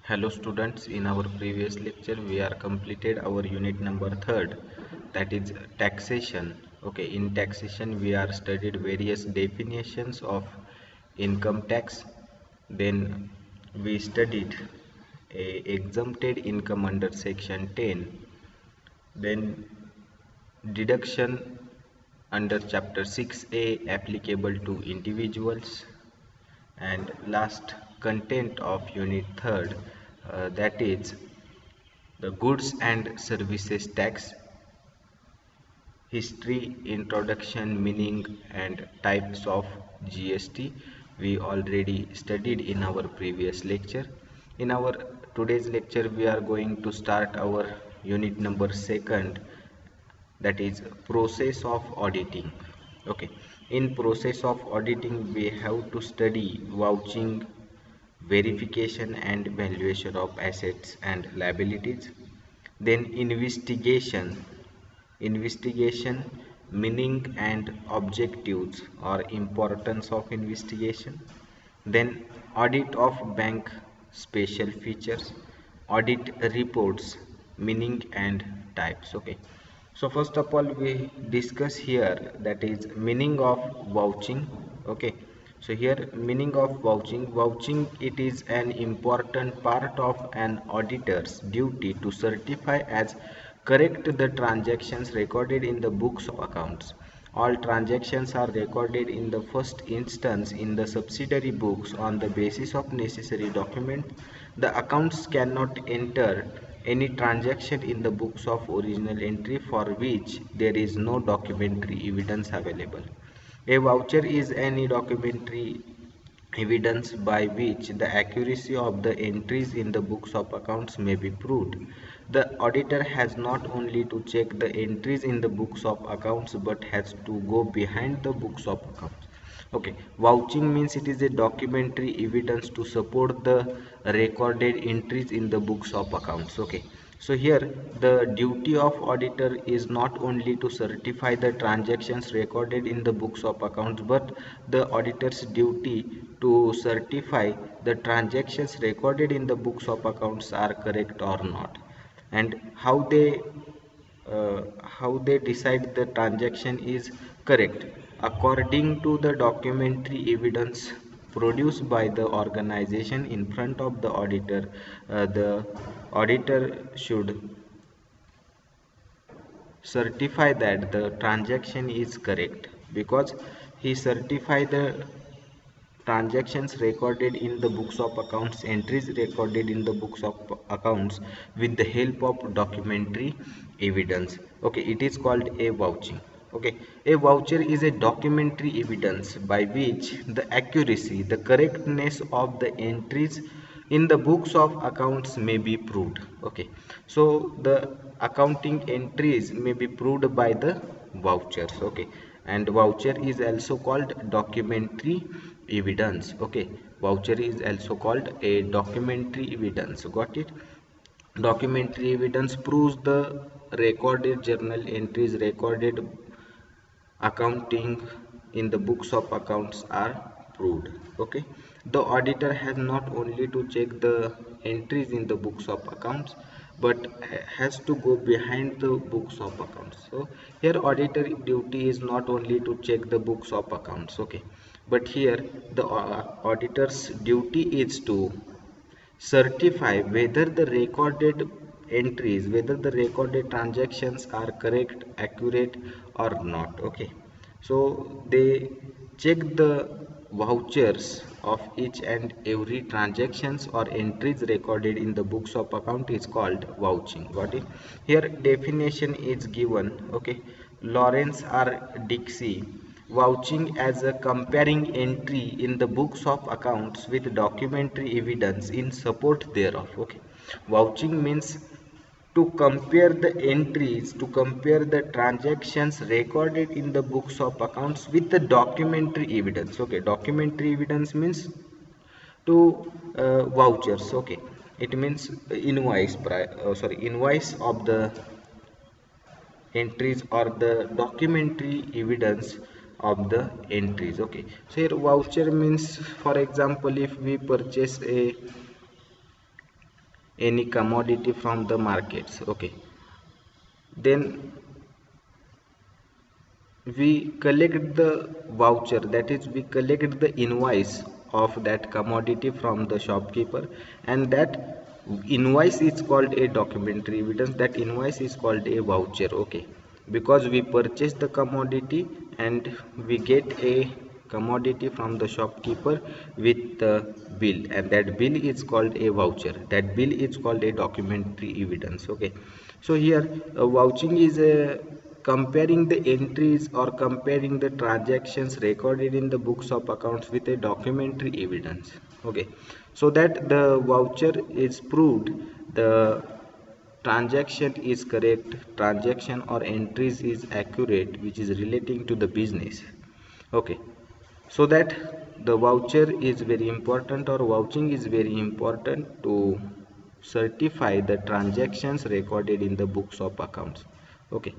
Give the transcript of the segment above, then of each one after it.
Hello students, in our previous lecture we are completed our unit number 3rd, that is taxation. Okay, in taxation we are studied various definitions of income tax. Then we studied a exempted income under section 10. Then deduction under chapter 6a applicable to individuals, and last content of unit 3rd, that is the goods and services tax, history, introduction, meaning and types of GST. We already studied in our previous lecture. In our today's lecture we are going to start our unit number 2nd, that is process of auditing. Okay, in process of auditing we have to study vouching, verification and valuation of assets and liabilities. Then investigation, meaning and objectives or importance of investigation. Then audit of bank, special features, audit reports, meaning and types. Okay, so first of all we discuss here, that is meaning of vouching. Okay, so here meaning of vouching, it is an important part of an auditor's duty to certify as correct the transactions recorded in the books of accounts. All transactions are recorded in the first instance in the subsidiary books on the basis of necessary document. The accounts cannot enter any transaction in the books of original entry for which there is no documentary evidence available. A voucher is any documentary evidence by which the accuracy of the entries in the books of accounts may be proved. The auditor has not only to check the entries in the books of accounts but has to go behind the books of accounts. Okay, vouching means it is a documentary evidence to support the recorded entries in the books of accounts. Okay, so here the duty of auditor is not only to certify the transactions recorded in the books of accounts, but the auditor's duty to certify the transactions recorded in the books of accounts are correct or not, and how they decide the transaction is correct. According to the documentary evidence produced by the organization in front of the auditor, the auditor should certify that the transaction is correct, because he certify the transactions recorded in the books of accounts, entries recorded in the books of accounts with the help of documentary evidence. Okay, it is called a vouching. Okay, a voucher is a documentary evidence by which the accuracy, the correctness of the entries in the books of accounts may be proved. Okay, so the accounting entries may be proved by the vouchers. Okay, and voucher is also called documentary evidence. Okay, voucher is also called a documentary evidence. Got it? Documentary evidence proves the recorded journal entries, recorded accounting in the books of accounts are proved. Okay, the auditor has not only to check the entries in the books of accounts but has to go behind the books of accounts. So here auditor duty is not only to check the books of accounts. Okay, but here the auditor's duty is to certify whether the recorded entries, whether the recorded transactions are correct, accurate or not. Okay, so they check the vouchers of each and every transactions or entries recorded in the books of account is called vouching. Got it? Here definition is given. Okay, Lawrence R. Dixie: vouching as a comparing entry in the books of accounts with documentary evidence in support thereof. Okay, vouching means to compare the entries, to compare the transactions recorded in the books of accounts with the documentary evidence. Okay, documentary evidence means to vouchers. Okay, it means invoice of the entries or the documentary evidence of the entries. Okay, so here voucher means, for example, if we purchase a any commodity from the markets. Okay, then we collect the voucher, that is we collect the invoice of that commodity from the shopkeeper, and that invoice is called a documentary evidence, that invoice is called a voucher. Okay, because we purchase the commodity and we get a commodity from the shopkeeper with the bill, and that bill is called a voucher, that bill is called a documentary evidence. Okay, so here vouching is a comparing the entries or comparing the transactions recorded in the books of accounts with a documentary evidence. Okay, so that the voucher is proved the transaction is correct, transaction or entries is accurate, which is relating to the business. Okay, so that the voucher is very important, or vouching is very important to certify the transactions recorded in the books of accounts. Okay,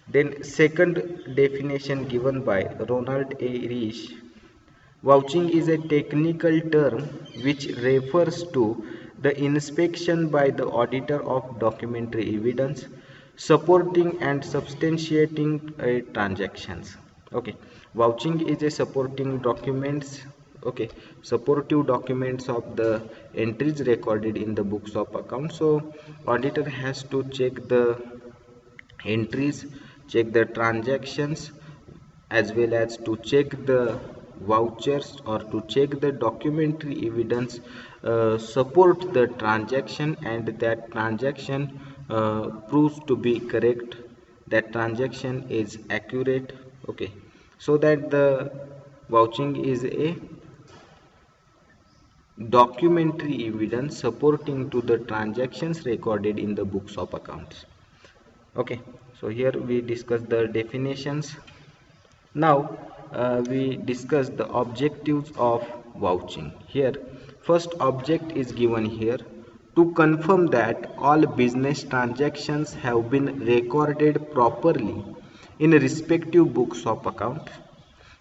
then second definition given by Ronald A. Risch: vouching is a technical term which refers to the inspection by the auditor of documentary evidence supporting and substantiating transactions. Okay, vouching is a supporting documents. Okay, supportive documents of the entries recorded in the books of accounts. So auditor has to check the entries, check the transactions, as well as to check the vouchers or to check the documentary evidence support the transaction, and that transaction proves to be correct, that transaction is accurate. Okay, so that the vouching is a documentary evidence supporting to the transactions recorded in the books of accounts. Okay, so here we discuss the definitions. Now we discuss the objectives of vouching. Here, first object is given here: to confirm that all business transactions have been recorded properly in respective books of account.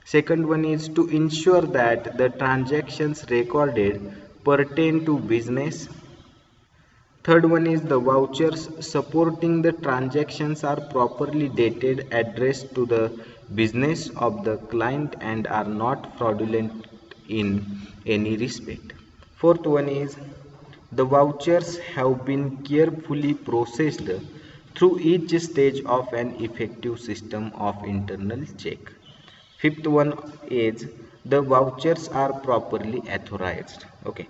Second one is to ensure that the transactions recorded pertain to business. Third one is the vouchers supporting the transactions are properly dated, addressed to the business of the client, and are not fraudulent in any respect. Fourth one is the vouchers have been carefully processed through each stage of an effective system of internal check. Fifth one is the vouchers are properly authorized. Okay,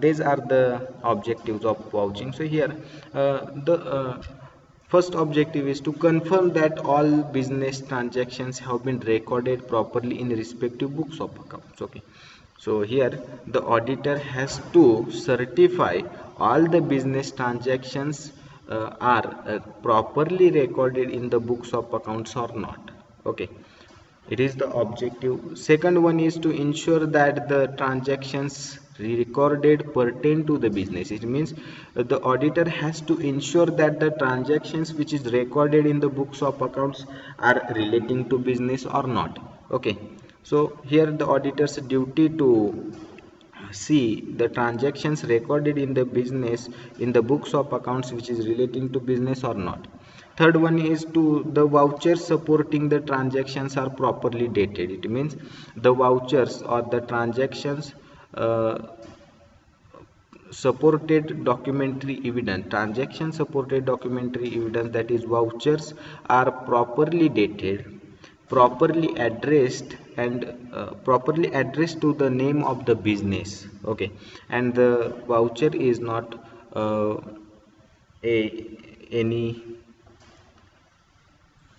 these are the objectives of vouching. So here the first objective is to confirm that all business transactions have been recorded properly in respective books of accounts. Okay, so here the auditor has to certify all the business transactions are properly recorded in the books of accounts or not. Okay, it is the objective. Second one is to ensure that the transactions recorded pertain to the business. It means the auditor has to ensure that the transactions which is recorded in the books of accounts are relating to business or not. Okay, so here the auditor's duty to see the transactions recorded in the business in the books of accounts which is relating to business or not. Third one is to the vouchers supporting the transactions are properly dated. It means the vouchers or the transactions supported documentary evidence, transaction supported documentary evidence, that is vouchers, are properly dated, properly addressed, and properly addressed to the name of the business. Okay, and the voucher is not a any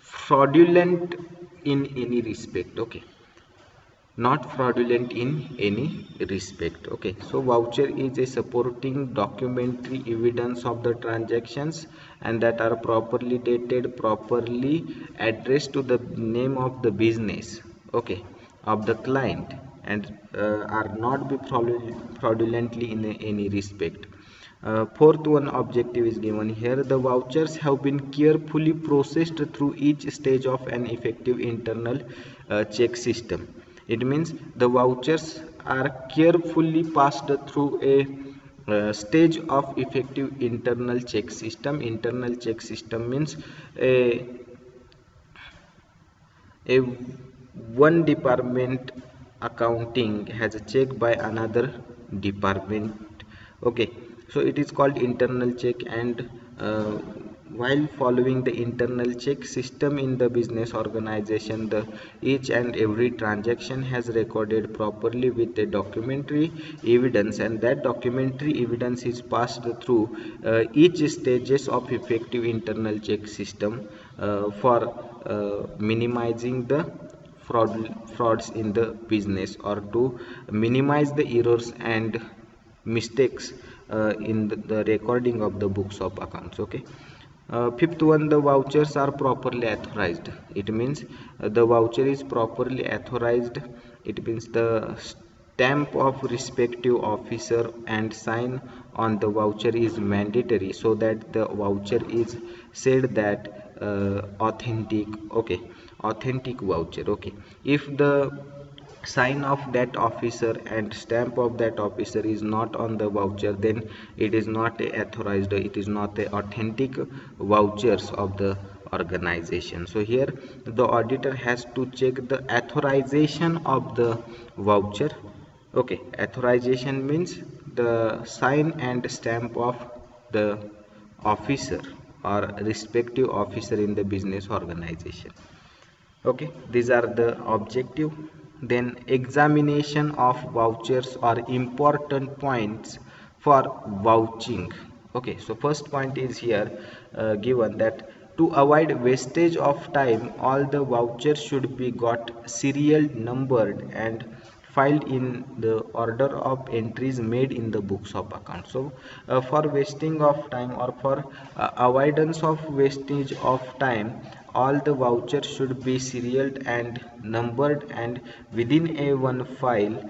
fraudulent in any respect. Okay, not fraudulent in any respect. Okay, so voucher is a supporting documentary evidence of the transactions, and that are properly dated, properly addressed to the name of the business, okay, of the client, and are not be fraudulently in any respect. Fourth one objective is given here: the vouchers have been carefully processed through each stage of an effective internal check system. It means the vouchers are carefully passed through a stage of effective internal check system. Internal check system means a one department accounting has a check by another department. Okay, so it is called internal check. And while following the internal check system in the business organization, the each and every transaction has recorded properly with a documentary evidence, and that documentary evidence is passed through each stages of effective internal check system for minimizing the frauds in the business, or to minimize the errors and mistakes in the recording of the books of accounts. Okay, fifth one, the vouchers are properly authorized. It means the voucher is properly authorized. It means the stamp of respective officer and sign on the voucher is mandatory, so that the voucher is said that authentic. Okay, authentic voucher. Okay, if the sign of that officer and stamp of that officer is not on the voucher, then it is not a authorized, it is not a authentic vouchers of the organization. So here the auditor has to check the authorization of the voucher. Okay, authorization means the sign and stamp of the officer or respective officer in the business organization. Okay, these are the objective. Then examination of vouchers are important points for vouching. Okay, so first point is here given that to avoid wastage of time, all the vouchers should be got serial numbered and filed in the order of entries made in the books of accounts. So for wasting of time, or for avoidance of wastage of time, all the vouchers should be serialed and numbered and within a one file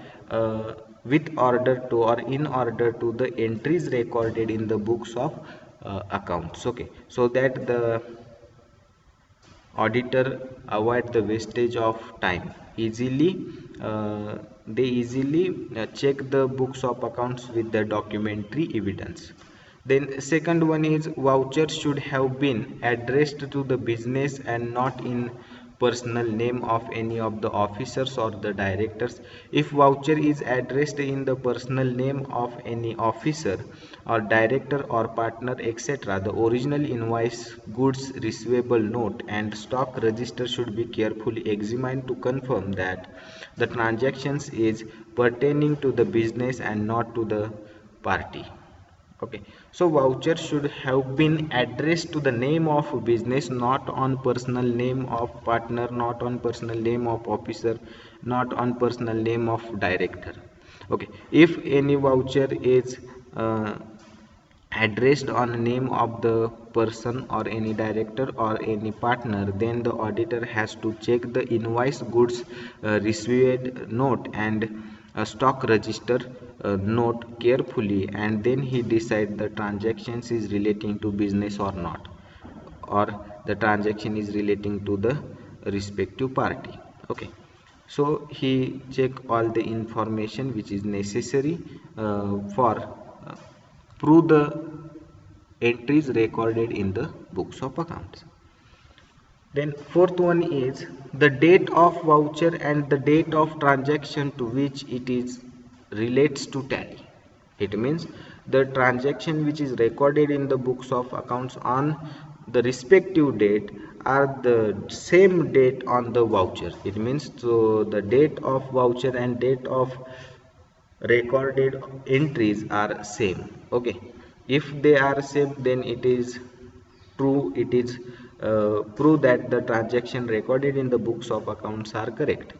with order to, or in order to, the entries recorded in the books of accounts. Okay, so that the auditor avoid the wastage of time. Easily they easily check the books of accounts with the documentary evidence. Then second one is vouchers should have been addressed to the business and not in personal name of any of the officers or the directors. If voucher is addressed in the personal name of any officer or director or partner, etc., the original invoice, goods receivable note and stock register should be carefully examined to confirm that the transactions is pertaining to the business and not to the party. Okay, so voucher should have been addressed to the name of business, not on personal name of partner, not on personal name of officer, not on personal name of director. Okay, if any voucher is addressed on the name of the person or any director or any partner, then the auditor has to check the invoice, goods received note and stock register note carefully, and then he decide the transactions is relating to business or not, or the transaction is relating to the respective party. Okay, so he check all the information which is necessary for prove the entries recorded in the books of accounts. Then fourth one is the date of voucher and the date of transaction to which it is relates to tally. It means the transaction which is recorded in the books of accounts on the respective date are the same date on the voucher. It means so the date of voucher and date of recorded entries are same. Okay, if they are same, then it is true, it is prove that the transaction recorded in the books of accounts are correct.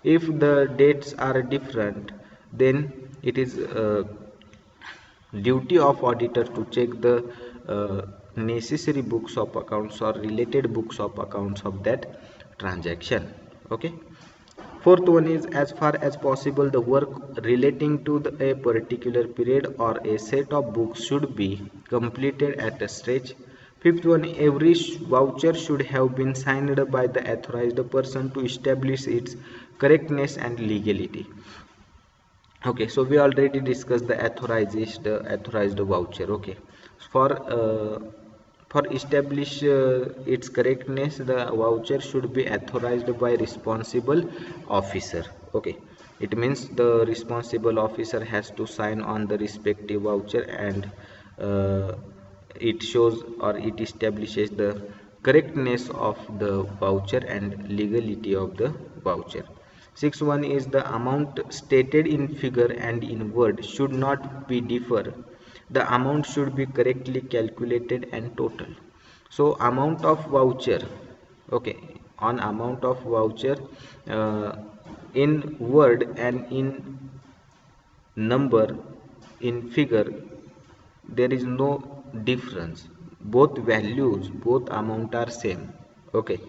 If the dates are different, then it is duty of auditor to check the necessary books of accounts or related books of accounts of that transaction. Okay, fourth one is as far as possible the work relating to a particular period or a set of books should be completed at a stretch. Fifth one, every voucher should have been signed by the authorized person to establish its correctness and legality. Okay, so we already discussed the authorized voucher. Okay, for uh, for establish its correctness, the voucher should be authorized by responsible officer. Okay, it means the responsible officer has to sign on the respective voucher, and uh, it shows or it establishes the correctness of the voucher and legality of the voucher. 6.1 is the amount stated in figure and in word should not be differ. The amount should be correctly calculated and total. So amount of voucher, okay, on amount of voucher, uh, in word and in number, in figure, there is no difference. Both values, both amount are same. Okay,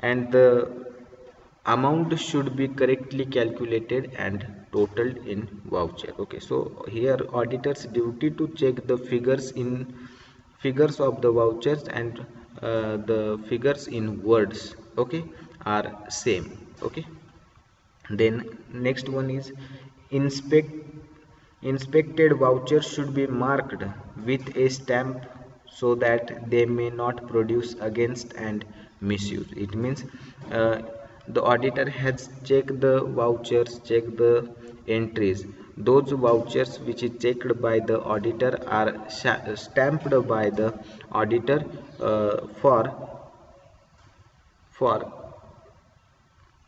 and the amount should be correctly calculated and totaled in voucher. Okay, so here auditor's duty to check the figures of the vouchers and the figures in words, okay, are same. Okay, then next one is inspected vouchers should be marked with a stamp so that they may not produce against and misuse. It means uh, the auditor has checked the vouchers, checked the entries. Those vouchers which is checked by the auditor are stamped by the auditor for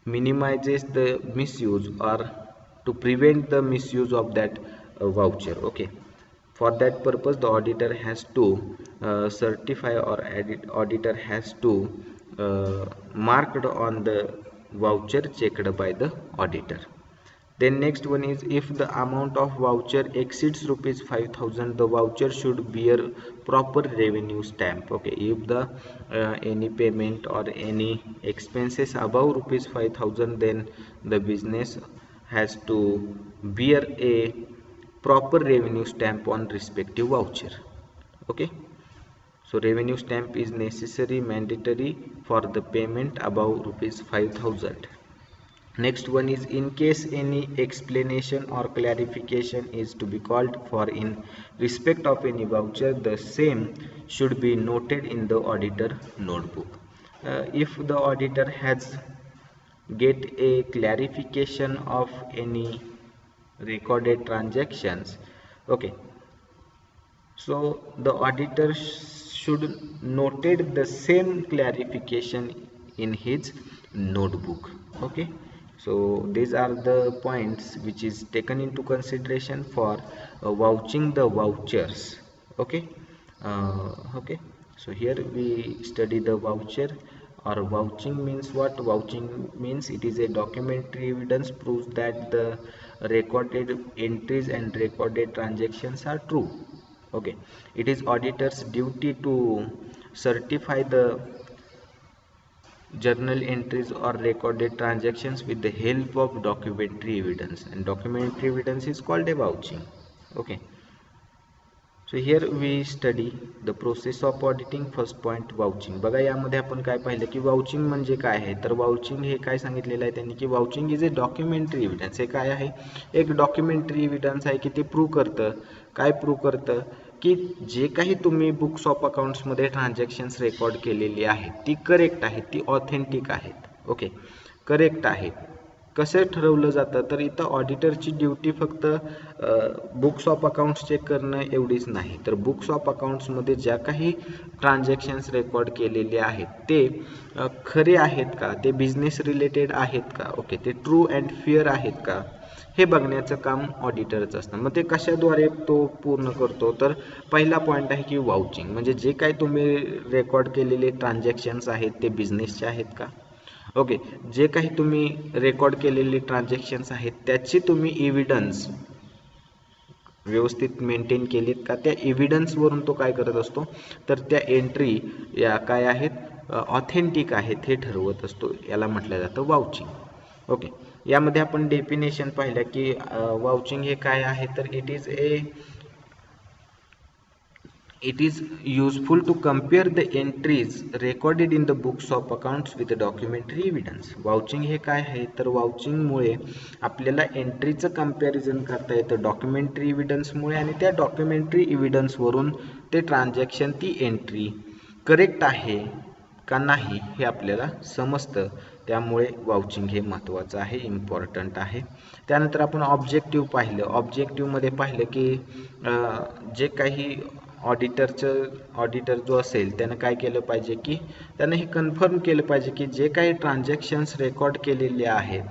minimizes the misuse or to prevent the misuse of that voucher. Okay, for that purpose the auditor has to certify or auditor has to marked on the voucher checked by the auditor. Then next one is if the amount of voucher exceeds rupees 5,000, the voucher should bear proper revenue stamp. Okay, if the any payment or any expenses above rupees 5,000, then the business has to bear a proper revenue stamp on respective voucher. Okay, so revenue stamp is necessary mandatory for the payment above rupees 5,000. Next one is in case any explanation or clarification is to be called for in respect of any voucher, the same should be noted in the auditor notebook. If the auditor has get a clarification of any recorded transactions, okay, so the auditor should noted the same clarification in his notebook. Okay, so these are the points which is taken into consideration for vouching the vouchers. Okay, okay, so here we study the voucher or vouching means what. Vouching means it is a documentary evidence proves that the recorded entries and recorded transactions are true. Okay, it is auditor's duty to certify the journal entries or recorded transactions with the help of documentary evidence, and documentary evidence is called a vouching. Okay, so here we study the process of auditing. First point, vouching. बघा यामध्ये आपण काय पाहिलं की vouching म्हणजे काय आहे. तर वाउचिंग हे काय सांगितलेलं आहे त्यांनी की vouching is a documentary evidence. हे काय आहे, एक डॉक्युमेंटरी एव्हिडन्स आहे की ते प्रूव्ह करतं, काय प्रूव्ह करतं की जे काही तुम्ही बुक्स ऑफ अकाउंट्समध्ये ट्रान्झॅक्शन्स रेकॉर्ड केलेली आहेत ती करेक्ट आहेत, ती ऑथेंटिक आहेत. ओके, करेक्ट आहेत. कसं ठरवलं जातं तर इथं ऑडिटरची ड्युटी फक्त बुक्स ऑफ अकाउंट्स चेक करणं एवढीच नाही, तर बुक्स ऑफ अकाउंट्समध्ये ज्या काही ट्रान्झॅक्शन्स रेकॉर्ड केलेले आहेत ते खरे आहेत का, ते बिझनेस रिलेटेड आहेत का, ओके, ते ट्रू अँड फेअर आहेत का, हे बघण्याचं काम ऑडिटरचं असतं. मग ते कशाद्वारे तो पूर्ण करतो, तर पहिला पॉईंट आहे की वाउचिंग, म्हणजे जे काही तुम्ही रेकॉर्ड केलेले ट्रान्झॅक्शन्स आहेत ते बिझनेसचे आहेत का. ओके, जे काही तुम्ही रेकॉर्ड केलेले ट्रान्झॅक्शन्स आहेत त्याची तुम्ही एव्हिडन्स व्यवस्थित मेंटेन केलीत का, त्या एव्हिडन्सवरून तो काय करत असतो तर त्या एंट्री या काय आहेत ऑथेंटिक आहेत हे ठरवत असतो. याला म्हटलं जातं वाउचिंग. ओके, यामध्ये आपण डेफिनेशन पाहिलं की वाउचिंग हे काय आहे तर it is a it is useful to compare the entries recorded in the books of accounts with the documentary evidence. Vouching हे काय आहे तर वाउचिंगमुळे आपल्याला एंट्रीचं कंपॅरिझन करता येतं डॉक्युमेंटरी एव्हिडन्समुळे आणि त्या डॉक्युमेंटरी एव्हिडन्सवरून ते ट्रान्झॅक्शन ती एंट्री करेक्ट आहे का नाही हे आपल्याला समजतं. त्यामुळे वाउचिंग हे महत्त्वाचं आहे, इम्पॉर्टंट आहे. त्यानंतर आपण ऑब्जेक्टिव्ह पाहिलं. ऑब्जेक्टिव्हमध्ये पाहिलं की जे काही ऑडिटर जो असेल त्यानं काय केलं पाहिजे की त्यानं हे कन्फर्म केलं पाहिजे की जे काही ट्रान्झॅक्शन्स रेकॉर्ड केलेले आहेत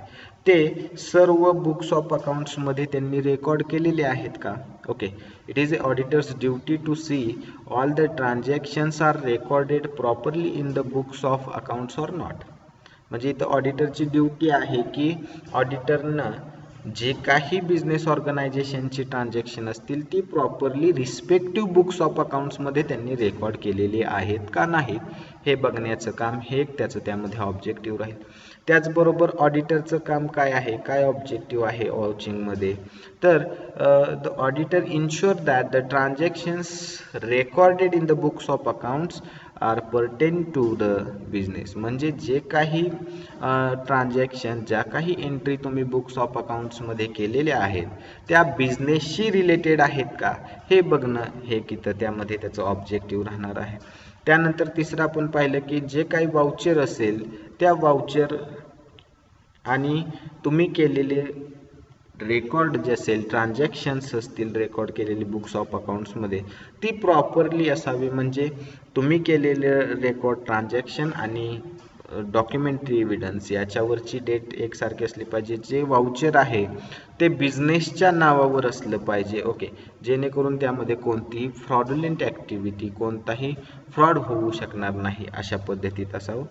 ते सर्व बुक्स ऑफ अकाउंट्समध्ये त्यांनी रेकॉर्ड केलेले आहेत का. Okay, it is auditors duty to see all the transactions are recorded properly in the books of accounts or not. म्हणजे इथं ऑडिटरची ड्युटी आहे की ऑडिटरनं जे काही बिझनेस ऑर्गनायझेशनची ट्रान्झॅक्शन असतील ती प्रॉपरली रिस्पेक्टिव्ह बुक्स ऑफ अकाउंट्समध्ये त्यांनी रेकॉर्ड केलेली आहेत का नाहीत हे बघण्याचं काम हे एक त्याचं त्यामध्ये ऑब्जेक्टिव्ह राहील. त्याचबरोबर ऑडिटरचं काम काय आहे, काय ऑब्जेक्टिव्ह आहे वाउचिंगमध्ये तर the auditor ensure that the transactions recorded in the books of accounts are pertain to the business. म्हणजे जे काही ट्रान्झॅक्शन ज्या काही एंट्री तुम्ही बुक्स ऑफ अकाउंट्समध्ये केलेल्या आहेत त्या बिझनेसशी रिलेटेड आहेत का हे बघणं हे की तर त्यामध्ये त्याचं ऑब्जेक्टिव्ह राहणार आहे. त्यानंतर तिसरं आपण पाहिलं की जे काही वाउचर असेल त्या वाउचर आणि तुम्ही केलेले रेकॉर्ड जे असेल ट्रान्झॅक्शन्स असतील रेकॉर्ड केलेली बुक्स ऑफ अकाउंट्समध्ये ती प्रॉपरली असावी. म्हणजे तुम्ही केलेले रेकॉर्ड ट्रान्झॅक्शन आणि डॉक्युमेंटरी एव्हिडन्स याच्यावरची डेट एकसारखी असली पाहिजे. जे वाउचर आहे ते बिझनेसच्या नावावर असलं पाहिजे. ओके, जेणेकरून त्यामध्ये कोणतीही फ्रॉडुलंट ॲक्टिव्हिटी कोणताही फ्रॉड होऊ शकणार नाही अशा पद्धतीत असावं.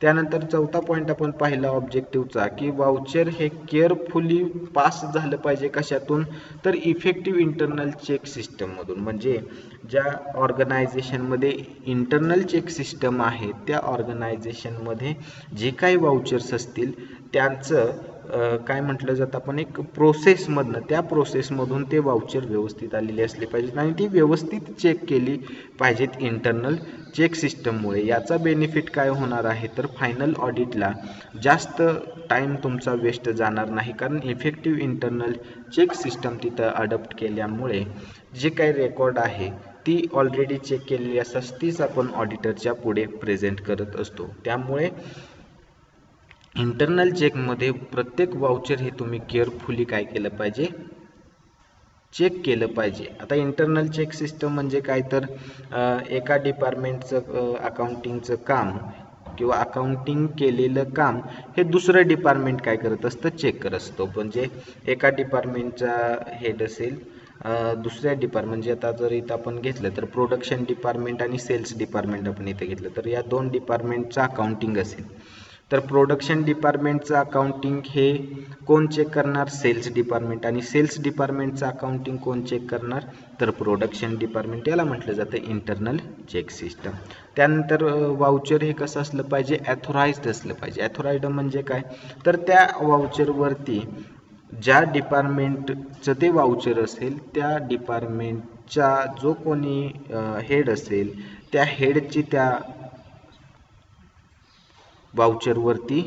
त्यानंतर चौथा पॉईंट आपण पाहिला ऑब्जेक्टिव्हचा की वाउचर हे केअरफुली पास झालं पाहिजे कशातून तर इफेक्टिव्ह इंटरनल चेक सिस्टममधून. म्हणजे ज्या ऑर्गनायझेशनमध्ये इंटरनल चेक सिस्टम आहे त्या ऑर्गनायझेशनमध्ये जे काही वाउचर्स असतील त्यांचं काय म्हटलं जातं आपण एक प्रोसेसमधनं त्या प्रोसेसमधून ते वाउचर व्यवस्थित आलेले असले पाहिजेत आणि ती व्यवस्थित चेक केली पाहिजेत इंटरनल चेक सिस्टममुळे. याचा बेनिफिट काय होणार आहे तर फायनल ऑडिटला जास्त टाईम तुमचा वेस्ट जाणार नाही कारण इफेक्टिव्ह इंटरनल चेक सिस्टम तिथं अडॉप्ट केल्यामुळे जे काही रेकॉर्ड आहे ती ऑलरेडी चेक केलेली असतात तीच आपण ऑडिटरच्या पुढे प्रेझेंट करत असतो. त्यामुळे इंटरनल चेकमध्ये प्रत्येक वाउचर हे तुम्ही केअरफुली काय केलं पाहिजे चेक केलं पाहिजे. आता इंटरनल चेक सिस्टम म्हणजे काय तर एका डिपार्टमेंटचं अकाउंटिंगचं काम किंवा अकाउंटिंग केलेलं काम हे दुसरं डिपार्टमेंट काय करत असतं चेक करत असतो. म्हणजे एका डिपार्टमेंटचा हेड असेल दुसऱ्या डिपार्टमेंट म्हणजे आता जर इथं आपण घेतलं तर प्रोडक्शन डिपार्टमेंट आणि सेल्स डिपार्टमेंट आपण इथं घेतलं तर या दोन डिपार्टमेंटचं अकाउंटिंग असेल तर प्रोडक्शन डिपार्टमेंटचं अकाउंटिंग हे कोण चेक करणार सेल्स डिपार्टमेंट आणि सेल्स डिपार्टमेंटचं अकाउंटिंग कोण चेक करणार तर प्रोडक्शन डिपार्टमेंट. याला म्हटलं जातं इंटरनल चेक सिस्टम. त्यानंतर वाउचर हे कसं असलं पाहिजे ॲथोराइज्ड असलं पाहिजे. ॲथोराइज्ड म्हणजे काय तर त्या वाउचरवरती ज्या डिपार्टमेंटचं ते वाउचर असेल त्या डिपार्टमेंटचा जो कोणी हेड असेल त्या हेडची त्या वाउचरवरती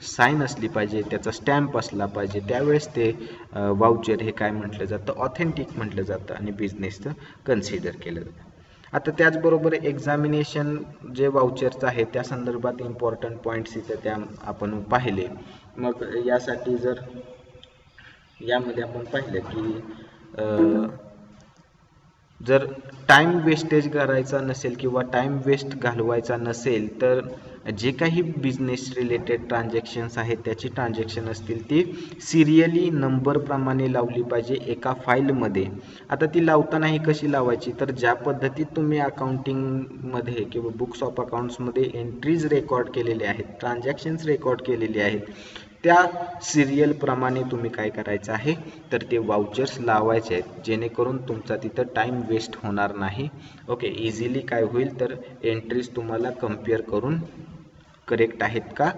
साईन असली पाहिजे त्याचा स्टॅम्प असला पाहिजे. त्यावेळेस ते वाउचर हे काय म्हटलं जातं ऑथेंटिक म्हटलं जातं आणि बिझनेसचं कन्सिडर केलं जातं. आता त्याचबरोबर एक्झामिनेशन जे वाउचरचं आहे त्या संदर्भात इम्पॉर्टंट पॉईंट्स इथं त्या आपण पाहिले. मग यासाठी जर यामध्ये आपण पाहिलं की जर टाईम वेस्टेज करायचा नसेल किंवा टाईम वेस्ट घालवायचा नसेल तर जे काही बिझनेस रिलेटेड ट्रान्झॅक्शन्स आहेत त्याची ट्रान्झॅक्शन असतील ती सिरियली नंबरप्रमाणे लावली पाहिजे एका फाईलमध्ये. आता ती लावताना ही कशी लावायची तर ज्या पद्धतीत तुम्ही अकाउंटिंगमध्ये किंवा बुक्स ऑफ अकाउंट्समध्ये एंट्रीज रेकॉर्ड केलेले आहेत ट्रान्झॅक्शन्स रेकॉर्ड केलेले आहेत त्या सिरियलप्रमाणे तुम्ही काय करायचं आहे तर ते वाउचर्स लावायचे आहेत जेणेकरून तुमचा तिथं टाईम वेस्ट होणार नाही. ओके, इझिली काय होईल तर एंट्रीज तुम्हाला कम्पेअर करून करेक्ट आहेत का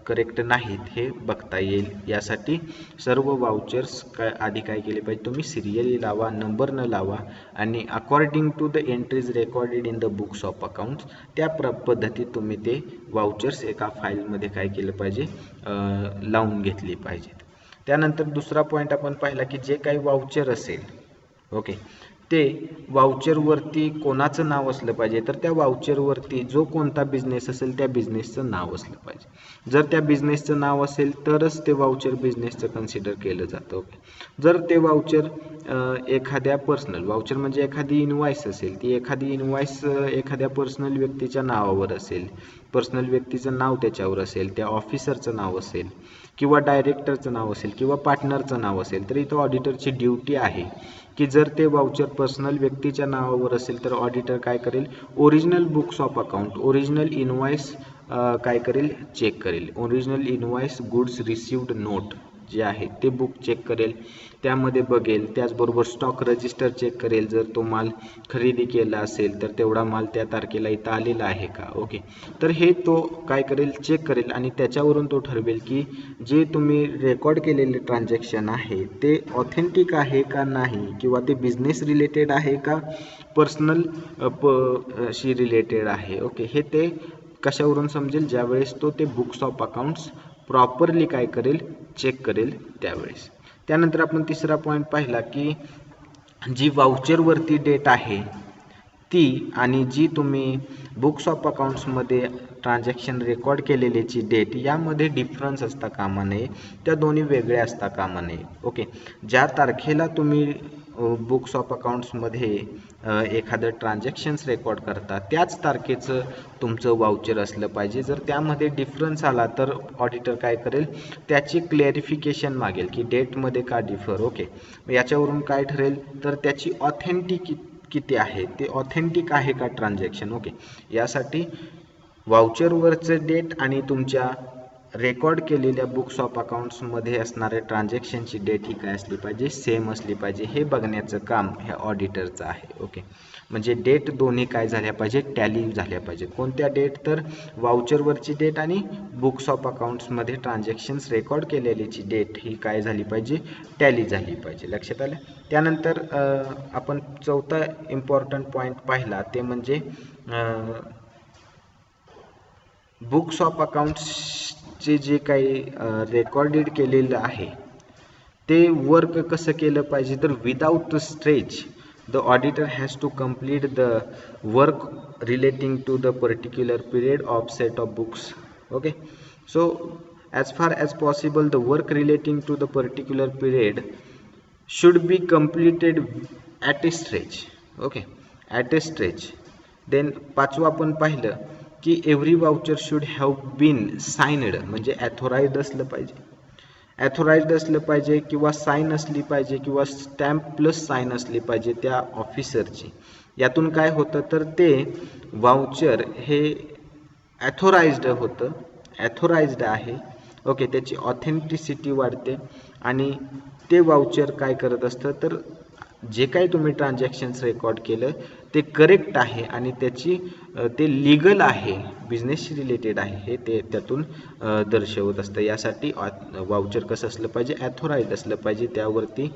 करेक्ट नाहीत हे बघता येईल. यासाठी सर्व वाउचर्स आधी काय केले पाहिजे, तुम्ही सिरियली लावा, नंबर न लावा आणि according to the entries recorded in the books of accounts त्या पद्धतीत तुम्ही ते वाउचर्स एका फाईलमध्ये काय केलं पाहिजे, लावून घेतली पाहिजेत. त्यानंतर दुसरा पॉईंट आपण पाहिला की जे काही वाउचर असेल, ओके, ते वाउचरवरती कोणाचं नाव असलं पाहिजे, तर त्या वाउचरवरती जो कोणता बिझनेस असेल त्या बिझनेसचं नाव असलं पाहिजे. जर त्या बिझनेसचं नाव असेल तरच ते वाउचर बिझनेसचं कन्सिडर केलं जातं. ओके, जर ते वाउचर एखाद्या पर्सनल वाउचर म्हणजे एखादी इनवॉइस असेल, ती एखादी इनवॉइस एखाद्या पर्सनल व्यक्तीच्या नावावर असेल, पर्सनल व्यक्तीचं नाव त्याच्यावर असेल, त्या ऑफिसरचं नाव असेल किंवा डायरेक्टरचं नाव असेल किंवा पार्टनरचं नाव असेल, तर इथं ऑडिटरची ड्युटी आहे की जर ते वाउचर पर्सनल व्यक्तीच्या नावावर असेल तर ऑडिटर काय करेल, original books of account, original invoice काय करेल, चेक करेल. Original invoice goods received note जे आहे ते बुक चेक करेल, त्यामध्ये बघेल. त्याचबरोबर स्टॉक रजिस्टर चेक करेल, जर तो माल खरेदी केला असेल तर तेवढा माल त्या तारखेला इथं आलेला आहे का. ओके, तर हे तो काय करेल, चेक करेल आणि त्याच्यावरून तो ठरवेल की जे तुम्ही रेकॉर्ड केलेले ट्रान्झॅक्शन आहे ते ऑथेंटिक आहे का नाही, किंवा ते बिझनेस रिलेटेड आहे का पर्सनल शी रिलेटेड आहे. ओके, हे ते कशावरून समजेल, ज्यावेळेस तो ते बुक्स ऑफ अकाउंट्स प्रॉपरली काय करेल, चेक करेल त्यावेळेस. त्यानंतर आपण तिसरा पॉईंट पाहिला की जी वाउचरवरती डेट आहे ती आणि जी तुम्ही बुक्स ऑफ अकाउंट्समध्ये ट्रान्झॅक्शन रेकॉर्ड केलेलीची डेट यामध्ये डिफरन्स असता कामा नये, त्या दोन्ही वेगळ्या असता कामा नये. ओके, ज्या तारखेला तुम्ही बुक्स ऑफ अकाउंट्समध्ये एखादं ट्रान्झॅक्शन्स रेकॉर्ड करता त्याच तारखेचं तुमचं वाउचर असलं पाहिजे. जर त्यामध्ये डिफरन्स आला तर ऑडिटर काय करेल, त्याची क्लॅरिफिकेशन मागेल की डेटमध्ये का डिफर. ओके, याच्यावरून काय ठरेल, तर त्याची किती आहे, ते ऑथेंटिक आहे का ट्रान्झॅक्शन. ओके, यासाठी वाउचरवरचं डेट आणि तुमच्या रेकॉर्ड केलेल्या बुक्स ऑफ अकाउंट्समध्ये असणाऱ्या ट्रान्झॅक्शनची डेट ही काय असली पाहिजे, सेम असली पाहिजे. हे बघण्याचं काम ह्या ऑडिटरचं आहे. ओके, म्हणजे डेट दोन्ही काय झाल्या पाहिजे, टॅली झाल्या पाहिजे. कोणत्या डेट, तर वाउचरवरची डेट आणि बुक्स ऑफ अकाउंट्समध्ये ट्रान्झॅक्शन्स रेकॉर्ड केलेलीची डेट ही काय झाली पाहिजे, टॅली झाली पाहिजे. लक्षात आलं. त्यानंतर आपण चौथा इम्पॉर्टंट पॉईंट पाहिला ते म्हणजे बुक्स ऑफ अकाउंट्सचे जे काही रेकॉर्डेड केलेलं आहे ते वर्क कसं केलं पाहिजे, तर without stretch the auditor has to complete the work relating to the particular period of set of books. Okay, so as far as possible the work relating to the particular period should be completed at a stretch. Okay, at a stretch. then पाचवा आपण पाहिलं की every voucher should have been signed, म्हणजे authorised असलं पाहिजे, ॲथोराइज्ड असलं पाहिजे किंवा साईन असली पाहिजे किंवा स्टॅम्प प्लस साईन असली पाहिजे त्या ऑफिसरची. यातून काय होतं, तर ते वाउचर हे ॲथोराइज्ड होतं, ॲथोराइज्ड आहे. ओके, त्याची ऑथेंटिसिटी वाढते आणि ते वाउचर काय करत असतं, तर जे काही तुम्ही ट्रान्झॅक्शन्स रेकॉर्ड केलं ते करेक्ट आहे आणि त्याची ते लिगल आहे, बिझनेसशी रिलेटेड आहे हे ते त्यातून दर्शवत असतं. यासाठी वाउचर कसं असलं पाहिजे, ॲथोराइज्ड असलं पाहिजे, त्यावरती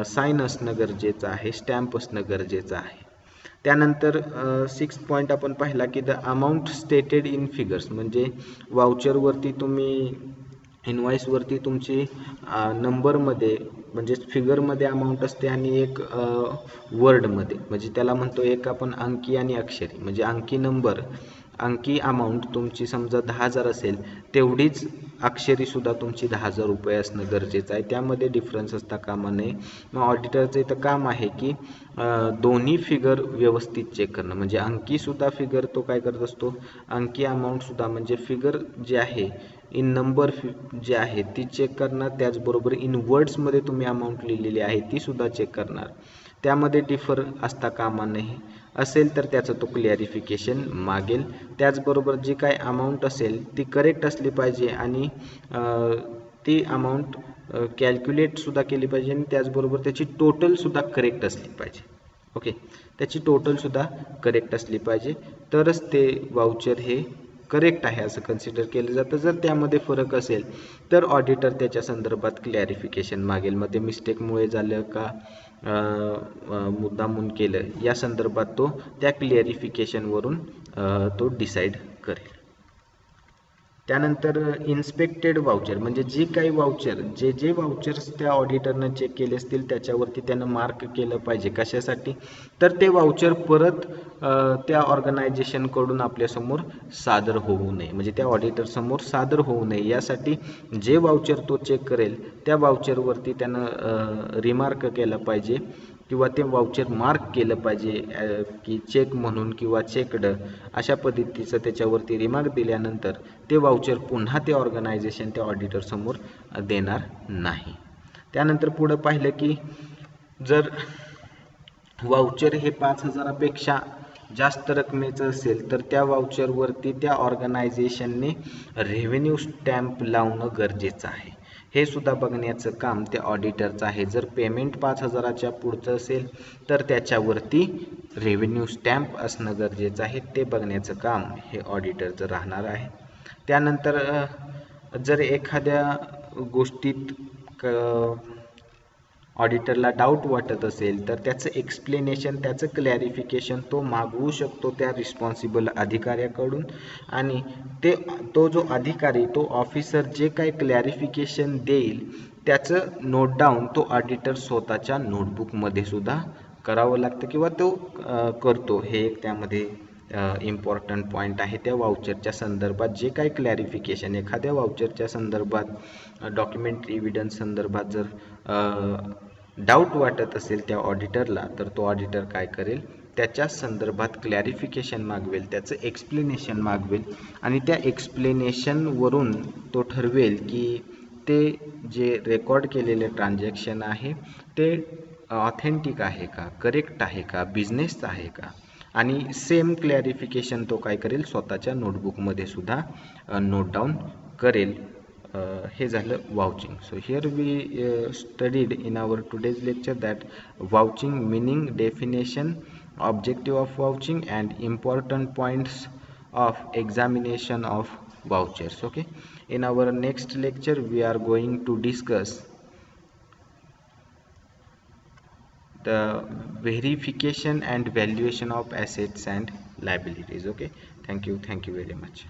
साईन असणं गरजेचं आहे, स्टॅम्प असणं गरजेचं आहे. त्यानंतर 6 पॉईंट आपण पाहिला की the amount stated in figures, म्हणजे वाउचरवरती तुम्ही इनवॉइसवरती तुमची नंबरमध्ये म्हणजे फिगरमध्ये अमाऊंट असते आणि एक वर्डमध्ये, म्हणजे त्याला म्हणतो एक आपण अंकी आणि अक्षरी, म्हणजे अंकी नंबर, अंकी अमाऊंट तुमची समजा 10,000 असेल तेवढीच अक्षरीसुद्धा तुमची 10,000 रुपये असणं गरजेचं आहे. त्यामध्ये डिफरन्स असता कामा नये. मग ऑडिटरचं इथं काम आहे की दोन्ही फिगर व्यवस्थित चेक करणं, म्हणजे अंकीसुद्धा फिगर तो काय करत असतो, अंकी अमाऊंटसुद्धा म्हणजे फिगर जे आहे इन नंबर जे आहे ती चेक करणार, त्याचबरोबर इन वर्ड्समध्ये तुम्ही अमाऊंट लिहिलेली आहे ती सुद्धा चेक करणार. त्यामध्ये डिफर असता कामा नये, असेल तर त्याचं तो क्लॅरिफिकेशन मागेल. त्याचबरोबर जी काय अमाऊंट असेल ती करेक्ट असली पाहिजे आणि ती अमाऊंट कॅल्क्युलेटसुद्धा केली पाहिजे आणि त्याचबरोबर त्याची टोटलसुद्धा करेक्ट असली पाहिजे. ओके, त्याची टोटलसुद्धा करेक्ट असली पाहिजे तरच ते वाउचर हे करेक्ट आहे असं कन्सिडर केलं जातं. जर त्यामध्ये फरक असेल तर ऑडिटर त्याच्या संदर्भात क्लॅरिफिकेशन मागेल. मग ते मिस्टेकमुळे झालं का मुद्दामून केलं या संदर्भात तो त्या क्लॅरिफिकेशनवरून तो डिसाईड करेल. त्यानंतर इन्स्पेक्टेड वाउचर म्हणजे जे काही वाउचर जे वाउचर्स त्या ऑडिटरनं चेक केले असतील त्याच्यावरती त्यानं मार्क केलं पाहिजे. कशासाठी? तर ते वाउचर परत त्या ऑर्गनायझेशनकडून आपल्यासमोर सादर होऊ नये, म्हणजे त्या ऑडिटर समोर सादर होऊ नये यासाठी जे वाउचर तो चेक करेल त्या वाउचरवरती त्यानं रिमार्क केलं पाहिजे किंवा ते वाउचर मार्क केलं पाहिजे की चेक म्हणून किंवा चेकड अशा पद्धतीचं त्याच्यावरती रिमार्क दिल्यानंतर ते वाउचर पुन्हा ते ऑर्गनायझेशन त्या ऑडिटर समोर देणार नाही. त्यानंतर पुढं पाहिलं की जर वाउचर हे 5,000पेक्षा जास्त रकमेचं असेल तर त्या वाउचरवरती त्या ऑर्गनायझेशनने रेव्हेन्यू स्टॅम्प लावणं गरजेचं आहे. हे सुद्धा बघण्याचं काम त्या ऑडिटरचं आहे. जर पेमेंट 5,000च्या पुढचं असेल तर त्याच्यावरती रेव्हेन्यू स्टॅम्प असणं गरजेचं आहे. ते बघण्याचं काम हे ऑडिटरचं राहणार आहे. त्यानंतर जर एखाद्या गोष्टीत ऑडिटरला डाऊट वाटत असेल तर त्याचं एक्सप्लेनेशन त्याचं क्लॅरिफिकेशन तो मागवू शकतो त्या रिस्पॉन्सिबल अधिकाऱ्याकडून. आणि तो जो अधिकारी तो ऑफिसर जे काही क्लॅरिफिकेशन देईल त्याचं नोट डाऊन तो ऑडिटर स्वतःच्या नोटबुकमध्ये सुद्धा करावं लागतं किंवा तो करतो. हे एक त्यामध्ये इम्पॉर्टंट पॉईंट आहे. त्या वाउचरच्या संदर्भात जे काही क्लॅरिफिकेशन एखाद्या वाउचरच्या संदर्भात डॉक्युमेंटरी एव्हिडन्स संदर्भात जर डाऊट वाटत असेल त्या ऑडिटरला तर तो ऑडिटर काय करेल त्याच्या संदर्भात क्लॅरिफिकेशन मागवेल, त्याचं एक्सप्लेनेशन मागवेल आणि त्या एक्सप्लेनेशनवरून तो ठरवेल की ते जे रेकॉर्ड केलेले ट्रान्झॅक्शन आहे ते ऑथेंटिक आहे का, करेक्ट आहे का, बिझनेस आहे का. आणि सेम क्लॅरिफिकेशन तो काय करेल स्वतःच्या नोटबुकमध्ये सुद्धा नोट डाऊन करेल. हे झालं vouching. So here we studied in our today's lecture that vouching meaning, definition, objective of vouching and important points of examination of vouchers. Okay, in our next lecture we are going to discuss the verification and valuation of assets and liabilities. Okay, thank you very much.